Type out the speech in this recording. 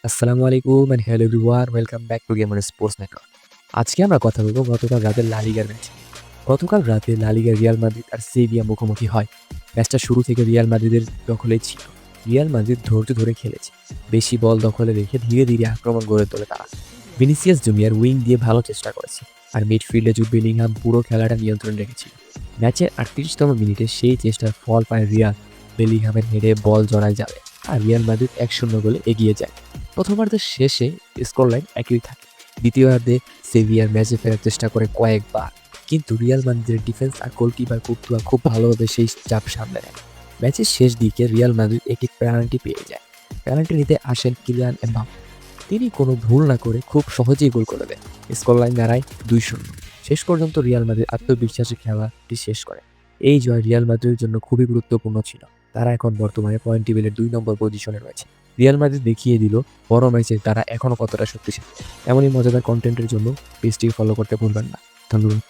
আসসালামু আলাইকুম and hello everyone, welcome back to gamer sports network. আজকে আমরা কথা বলবো গতকাল রাতের লা লিগার ম্যাচ। গতকাল রাতে লা লিগায় রিয়াল মাদ্রিদ আর সেভিয়া মুখোমুখি হয়। ম্যাচটা শুরু থেকে রিয়াল মাদ্রিদের দখলেই ছিল। রিয়াল মাদ্রিদ ধৈর্য ধরে খেলেছে, বেশি বল দখলে রেখে ধীরে ধীরে আক্রমণ গড়ে তোলে তারা। ভিনিসিয়াস জুনিয়র উইং দিয়ে ভালো চেষ্টা করেছে, আর মিডফিল্ডে জুড বেলিংহাম পুরো খেলাটা নিয়ন্ত্রণে রেখেছিল। ম্যাচের 38তম মিনিটে সেই চেষ্টার ফল পায় রিয়াল। বেলিংহামের হেডে বল জড়ায় যাবে, আর রিয়াল মাদ্রিদ 1-0 গোলে এগিয়ে যায়। প্রথমার্ধের শেষে স্কোরলাইন একই থাকে। দ্বিতীয়ার্ধে সেভিয়ার ম্যাচে ফেরার চেষ্টা করে কয়েকবার, কিন্তু রিয়াল মাদ্রিদের ডিফেন্স আর গোলকিপার কুর্তুয়া খুব ভালোভাবে সেই চাপ সামলে নেয়। ম্যাচের শেষ দিকে রিয়াল মাদ্রিদ একটি পেনাল্টি পেয়ে যায়। পেনাল্টি নিতে আসেন কিলিয়ান এমবাপ্পে। তিনি কোনো ভুল না করে খুব সহজেই গোল করে দেন। স্কোরলাইন দাঁড়ায় 2-0। শেষ পর্যন্ত রিয়াল মাদ্রিদ আত্মবিশ্বাসী খেলাটি শেষ করে। এই জয় রিয়াল মাদ্রিদের জন্য খুবই গুরুত্বপূর্ণ ছিল। তারা এখন বর্তমানে পয়েন্ট টেবিলের 2 নম্বর পজিশনে রয়েছে। রিয়াল মাদ্রিদ দেখিয়ে দিল বড় ম্যাচে তারা এখনো কতটা শক্তিশালী। এমনই মজাদার কন্টেন্টের জন্য পেজটি ফলো করতে ভুলবেন না। ধন্যবাদ।